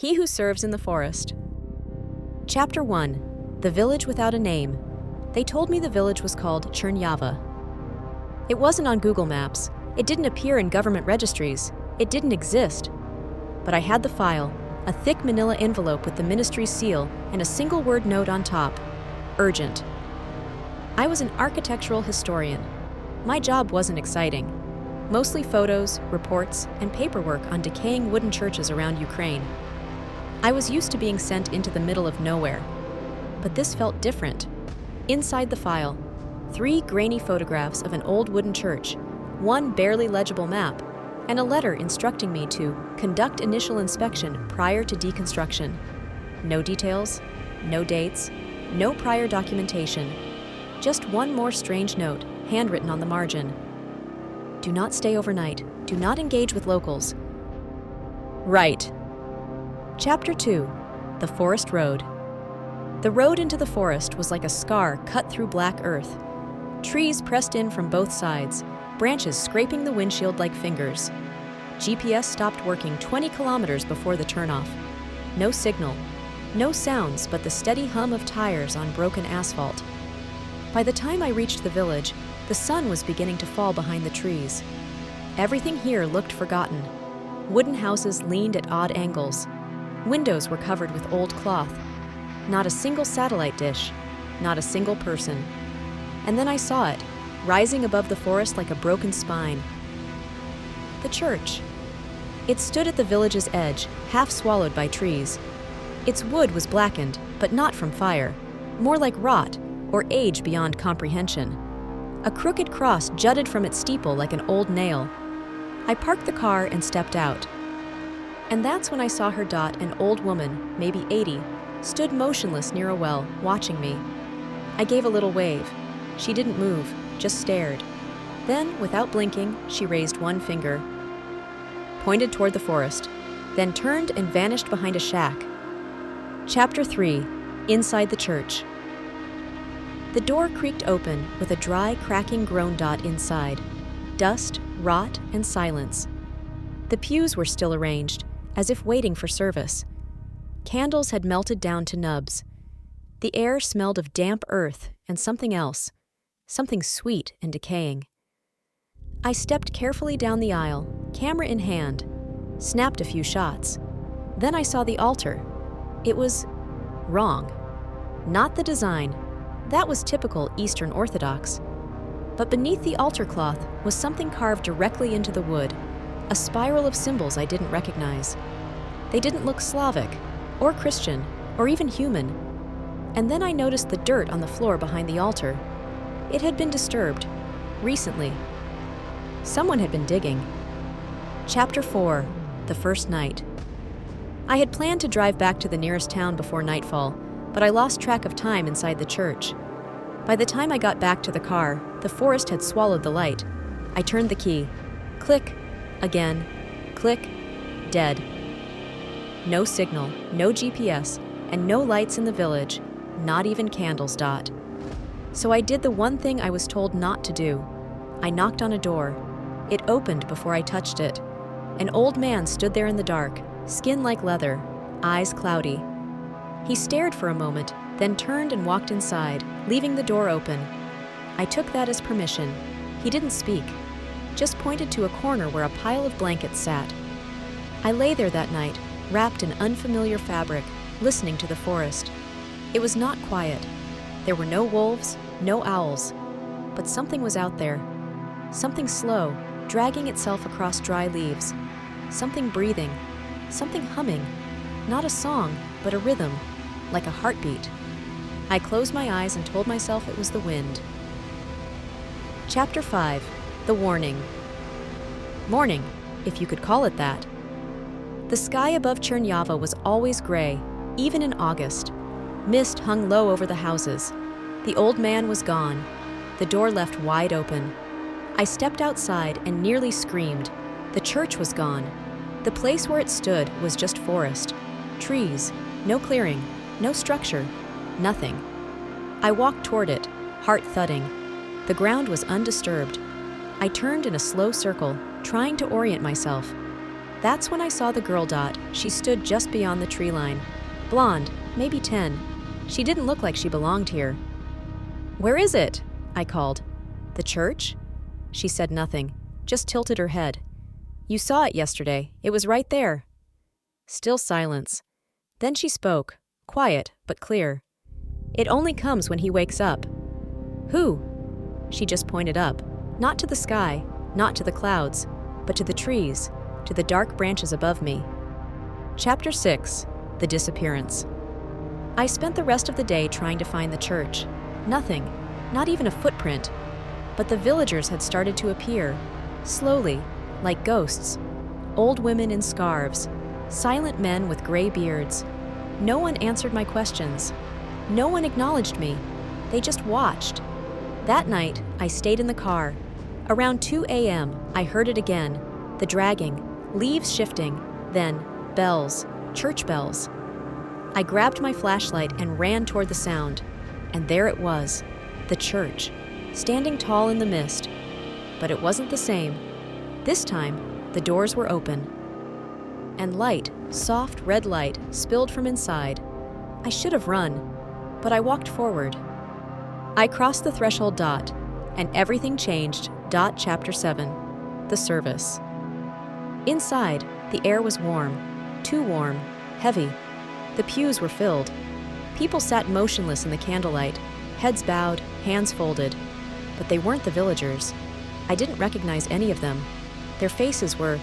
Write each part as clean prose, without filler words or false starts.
He Who Serves in the Forest. Chapter 1. The Village Without a Name. They told me the village was called Chernyawa. It wasn't on Google Maps. It didn't appear in government registries. It didn't exist. But I had the file, a thick manila envelope with the ministry's seal and a single-word note on top. Urgent. I was an architectural historian. My job wasn't exciting. Mostly photos, reports, and paperwork on decaying wooden churches around Ukraine. I was used to being sent into the middle of nowhere. But this felt different. Inside the file, 3 grainy photographs of an old wooden church, 1 barely legible map, and a letter instructing me to conduct initial inspection prior to deconstruction. No details, no dates, no prior documentation. Just one more strange note, handwritten on the margin. Do not stay overnight. Do not engage with locals. Right. Chapter 2. The Forest Road. The road into the forest was like a scar cut through black earth. Trees pressed in from both sides, branches scraping the windshield like fingers. GPS stopped working 20 kilometers before the turnoff. No signal, no sounds but the steady hum of tires on broken asphalt. By the time I reached the village, the sun was beginning to fall behind the trees. Everything here looked forgotten. Wooden houses leaned at odd angles. Windows were covered with old cloth. Not a single satellite dish, not a single person. And then I saw it, rising above the forest like a broken spine. The church. It stood at the village's edge, half swallowed by trees. Its wood was blackened, but not from fire, more like rot or age beyond comprehension. A crooked cross jutted from its steeple like an old nail. I parked the car and stepped out. And that's when I saw her dot, an old woman, maybe 80, stood motionless near a well, watching me. I gave a little wave. She didn't move, just stared. Then, without blinking, she raised one finger, pointed toward the forest, then turned and vanished behind a shack. Chapter 3. Inside the church. The door creaked open with a dry, cracking groan dot inside. Dust, rot, and silence. The pews were still arranged, as if waiting for service. Candles had melted down to nubs. The air smelled of damp earth and something else, something sweet and decaying. I stepped carefully down the aisle, camera in hand, snapped a few shots. Then I saw the altar. It was wrong. Not the design. That was typical Eastern Orthodox. But beneath the altar cloth was something carved directly into the wood, a spiral of symbols I didn't recognize. They didn't look Slavic, or Christian, or even human. And then I noticed the dirt on the floor behind the altar. It had been disturbed, recently. Someone had been digging. Chapter 4. The First Night. I had planned to drive back to the nearest town before nightfall, but I lost track of time inside the church. By the time I got back to the car, the forest had swallowed the light. I turned the key. Click. Again. Click. Dead. No signal, no GPS, and no lights in the village, not even candles dot. So I did the one thing I was told not to do. I knocked on a door. It opened before I touched it. An old man stood there in the dark, skin like leather, eyes cloudy. He stared for a moment, then turned and walked inside, leaving the door open. I took that as permission. He didn't speak, just pointed to a corner where a pile of blankets sat. I lay there that night, wrapped in unfamiliar fabric, listening to the forest. It was not quiet. There were no wolves, no owls. But something was out there. Something slow, dragging itself across dry leaves. Something breathing. Something humming. Not a song, but a rhythm, like a heartbeat. I closed my eyes and told myself it was the wind. Chapter 5. The Warning. Morning, if you could call it that. The sky above Chernyawa was always gray, even in August. Mist hung low over the houses. The old man was gone, the door left wide open. I stepped outside and nearly screamed. The church was gone. The place where it stood was just forest. Trees, no clearing, no structure, nothing. I walked toward it, heart thudding. The ground was undisturbed. I turned in a slow circle, trying to orient myself. That's when I saw the girl Dot. She stood just beyond the tree line. Blonde, maybe 10. She didn't look like she belonged here. "Where is it?" I called. "The church?" She said nothing, just tilted her head. "You saw it yesterday. It was right there." Still silence. Then she spoke, quiet but clear. "It only comes when he wakes up." "Who?" She just pointed up, not to the sky, not to the clouds, but to the trees, to the dark branches above me. Chapter 6. The Disappearance. I spent the rest of the day trying to find the church. Nothing, not even a footprint. But the villagers had started to appear, slowly, like ghosts. Old women in scarves, silent men with gray beards. No one answered my questions. No one acknowledged me. They just watched. That night, I stayed in the car. Around 2 a.m., I heard it again, the dragging, leaves shifting, then bells, church bells. I grabbed my flashlight and ran toward the sound, and there it was, the church, standing tall in the mist. But it wasn't the same. This time, the doors were open, and light, soft red light, spilled from inside. I should have run, but I walked forward. I crossed the threshold. Dot, and everything changed. Chapter 7. The Service. Inside, the air was warm, too warm, heavy. The pews were filled. People sat motionless in the candlelight, heads bowed, hands folded. But they weren't the villagers. I didn't recognize any of them. Their faces were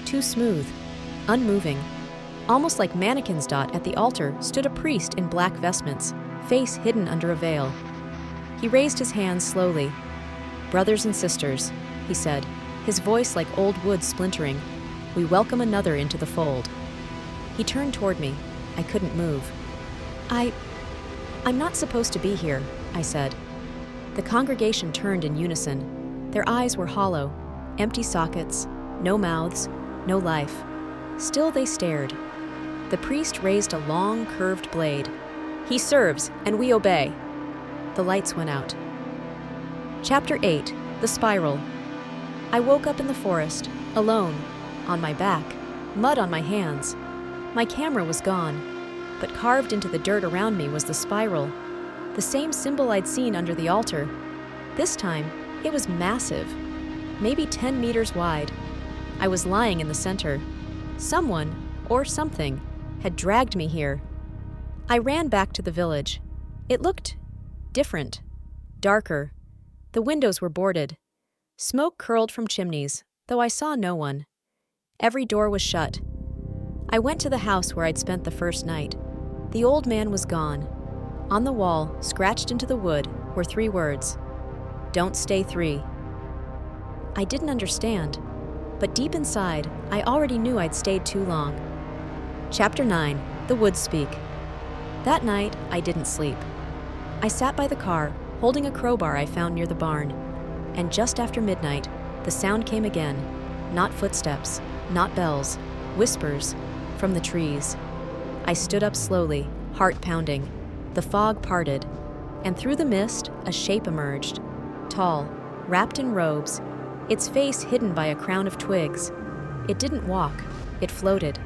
too smooth, unmoving. Almost like mannequins. At the altar stood a priest in black vestments, face hidden under a veil. He raised his hands slowly. "Brothers and sisters," he said, his voice like old wood splintering, "we welcome another into the fold." He turned toward me. I couldn't move. I'm not supposed to be here," I said. The congregation turned in unison. Their eyes were hollow, empty sockets, no mouths, no life. Still they stared. The priest raised a long, curved blade. "He serves, and we obey." The lights went out. Chapter 8. The Spiral. I woke up in the forest, alone, on my back, mud on my hands. My camera was gone, but carved into the dirt around me was the spiral, the same symbol I'd seen under the altar. This time, it was massive, maybe 10 meters wide. I was lying in the center. Someone, or something, had dragged me here. I ran back to the village. It looked different, darker. The windows were boarded. Smoke curled from chimneys, though I saw no one. Every door was shut. I went to the house where I'd spent the first night. The old man was gone. On the wall, scratched into the wood, were 3 words. "Don't stay 3." I didn't understand, but deep inside, I already knew I'd stayed too long. Chapter 9. The Woods Speak. That night, I didn't sleep. I sat by the car, holding a crowbar I found near the barn, and just after midnight, the sound came again. Not footsteps, not bells, whispers from the trees. I stood up slowly, heart pounding. The fog parted, and through the mist, a shape emerged. Tall, wrapped in robes, its face hidden by a crown of twigs. It didn't walk, it floated.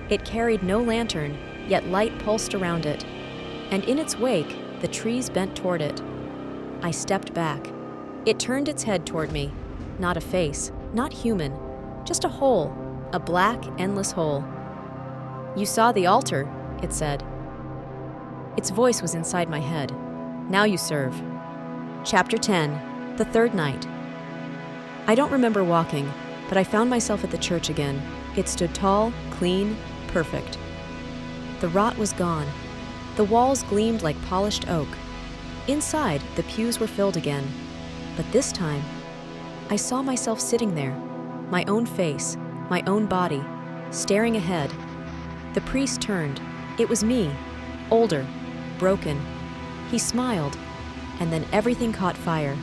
It carried no lantern, yet light pulsed around it. And in its wake, the trees bent toward it. I stepped back. It turned its head toward me. Not a face, not human, just a hole, a black, endless hole. "You saw the altar," it said. Its voice was inside my head. "Now you serve." Chapter 10. The Third Night. I don't remember walking, but I found myself at the church again. It stood tall, clean, perfect. The rot was gone. The walls gleamed like polished oak. Inside, the pews were filled again. But this time, I saw myself sitting there, my own face, my own body, staring ahead. The priest turned. It was me, older, broken. He smiled, and then everything caught fire.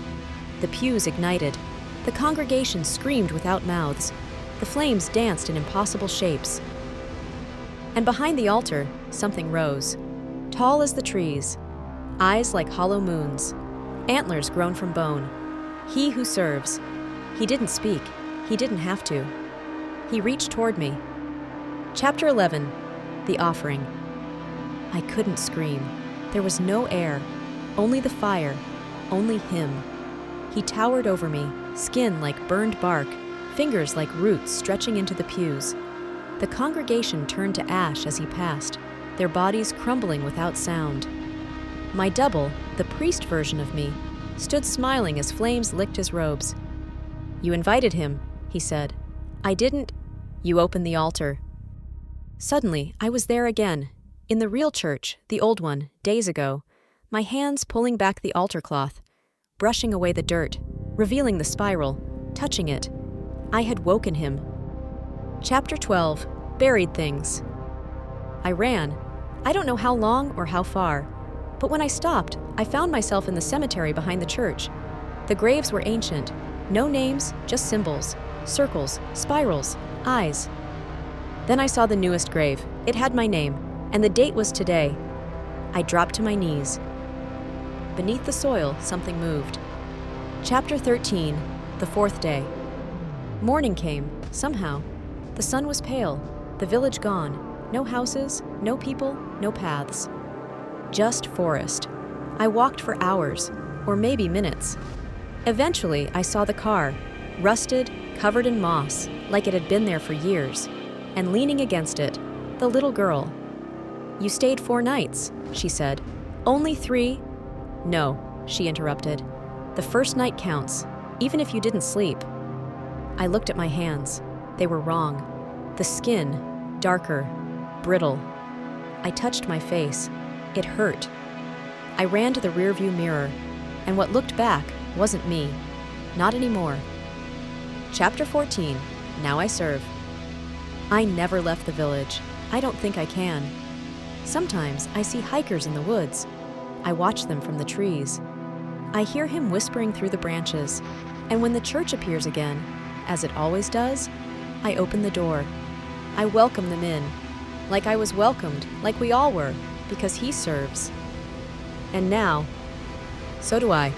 The pews ignited. The congregation screamed without mouths. The flames danced in impossible shapes. And behind the altar, something rose, tall as the trees, eyes like hollow moons, antlers grown from bone. He who serves. He didn't speak. He didn't have to. He reached toward me, Chapter 11. The Offering. I couldn't scream. There was no air, only the fire, only him. He towered over me, skin like burned bark, fingers like roots stretching into the pews. The congregation turned to ash as he passed, their bodies crumbling without sound. My double, the priest version of me, stood smiling as flames licked his robes. "You invited him," he said. "I didn't." "You opened the altar." Suddenly, I was there again, in the real church, the old one, days ago, my hands pulling back the altar cloth, brushing away the dirt, revealing the spiral, touching it. I had woken him. Chapter 12. Buried Things. I ran. I don't know how long or how far, but when I stopped, I found myself in the cemetery behind the church. The graves were ancient. No names, just symbols, circles, spirals, eyes. Then I saw the newest grave. It had my name, and the date was today. I dropped to my knees. Beneath the soil, something moved. Chapter 13. The fourth day. Morning came, somehow. The sun was pale, the village gone. No houses, no people, no paths. Just forest. I walked for hours, or maybe minutes. Eventually, I saw the car, rusted, covered in moss, like it had been there for years, and leaning against it, the little girl. "You stayed 4 nights, she said. "Only 3? "No," she interrupted. "The first night counts, even if you didn't sleep." I looked at my hands. They were wrong. The skin, darker, brittle. I touched my face. It hurt. I ran to the rearview mirror, and what looked back wasn't me. Not anymore. Chapter 14. Now I serve. I never left the village. I don't think I can. Sometimes I see hikers in the woods. I watch them from the trees. I hear him whispering through the branches, and when the church appears again, as it always does, I open the door. I welcome them in, like I was welcomed, like we all were, because he serves. And now, so do I.